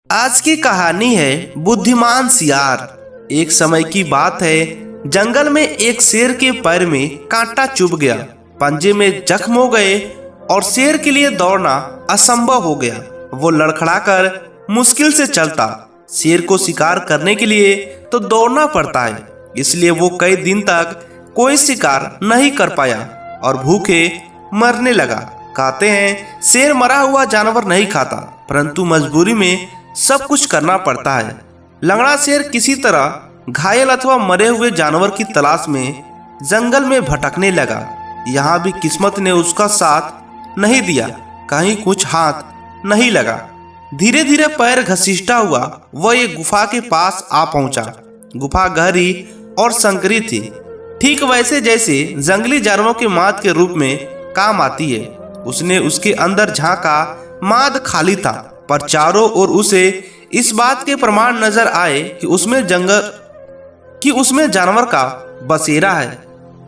आज की कहानी है बुद्धिमान सियार। एक समय की बात है, जंगल में एक शेर के पैर में कांटा चुभ गया, पंजे में जख्म हो गए और शेर के लिए दौड़ना असंभव हो गया। वो लड़खड़ाकर मुश्किल से चलता। शेर को शिकार करने के लिए तो दौड़ना पड़ता है, इसलिए वो कई दिन तक कोई शिकार नहीं कर पाया और भूखे मरने लगा। कहते हैं शेर मरा हुआ जानवर नहीं खाता, परंतु मजबूरी में सब कुछ करना पड़ता है। लंगड़ा शेर किसी तरह घायल अथवा मरे हुए जानवर की तलाश में जंगल में भटकने लगा। यहाँ भी किस्मत ने उसका साथ नहीं दिया, कहीं कुछ हाथ नहीं लगा। धीरे धीरे पैर घसीटता हुआ वह एक गुफा के पास आ पहुंचा। गुफा गहरी और संकरी थी, ठीक वैसे जैसे जंगली जानवरों के माद के रूप में काम आती है। उसने उसके अंदर झांका, माद खाली था, पर चारों ओर उसे इस बात के प्रमाण नजर आए कि उसमें जानवर का बसेरा है।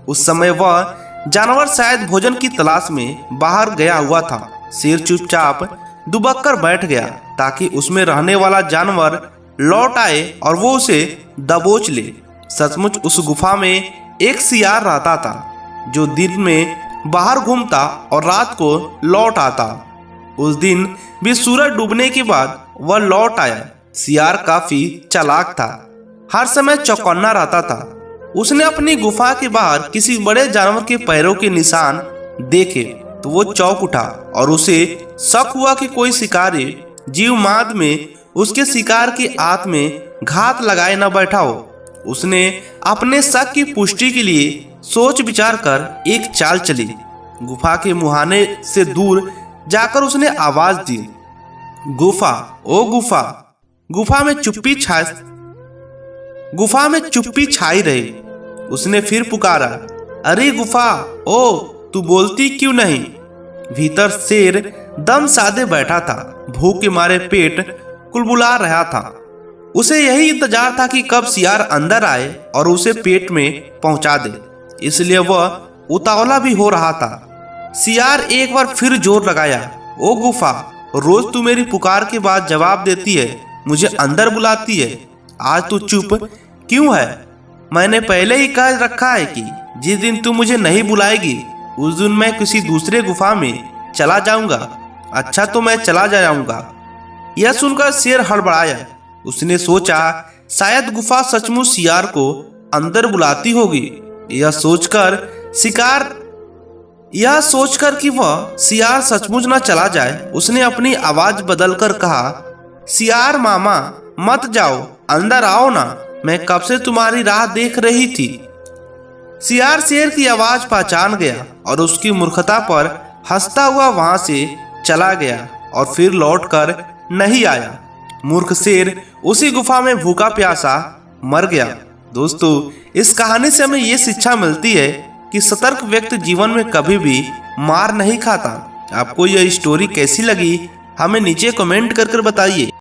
उस समय वह जानवर शायद भोजन की तलाश में बाहर गया हुआ था। शेर चुपचाप दुबक कर बैठ गया ताकि उसमें रहने वाला जानवर लौट आए और वो उसे दबोच ले। सचमुच उस गुफा में एक सियार रहता था जो दिन में बाहर घूमता और रात को लौट आता। उस दिन भी सूरज डूबने के बाद वह लौट आया। सियार काफी चालाक था, हर समय चौकन्ना रहता था। उसने अपनी गुफा के बाहर किसी बड़े जानवर के पैरों के निशान देखे तो वो चौंक उठा और उसे शक हुआ कि कोई शिकारी जीव माद में उसके शिकार के आंत में घात लगाए न बैठा हो। उसने अपने शक की पुष्टि के लिए सोच विचार कर एक चाल चली। गुफा के मुहाने से दूर जाकर उसने आवाज दी, गुफा, ओ गुफा। गुफा में चुप्पी छाई रही। उसने फिर पुकारा, अरे गुफा, ओ तू बोलती क्यों नहीं? भीतर शेर दम साधे बैठा था, भूख के मारे पेट कुलबुला रहा था। उसे यही इंतजार था कि कब सियार अंदर आए और उसे पेट में पहुंचा दे, इसलिए वह उतावला भी हो रहा था। सियार एक बार फिर जोर लगाया, ओ गुफा, रोज तू मेरी पुकार के बाद जवाब देती है, मुझे अंदर बुलाती है, आज तू चुप क्यों है? मैंने पहले ही कह रखा है कि जिस दिन तू मुझे नहीं बुलाएगी उस दिन मैं किसी दूसरे गुफा में चला जाऊंगा। अच्छा तो मैं चला जाऊंगा। यह सुनकर शेर हड़बड़ाया। उसने सोचा शायद गुफा सचमुच सियार को अंदर बुलाती होगी। यह सोचकर कि वह सियार सचमुच न चला जाए, उसने अपनी आवाज बदलकर कहा, सियार मामा मत जाओ, अंदर आओ ना, मैं कब से तुम्हारी राह देख रही थी। सियार शेर की आवाज पहचान गया और उसकी मूर्खता पर हंसता हुआ वहां से चला गया और फिर लौटकर नहीं आया। मूर्ख शेर उसी गुफा में भूखा प्यासा मर गया। दोस्तों, इस कहानी से हमें ये शिक्षा मिलती है कि सतर्क व्यक्ति जीवन में कभी भी मार नहीं खाता। आपको यह स्टोरी कैसी लगी हमें नीचे कमेंट कर बताइए।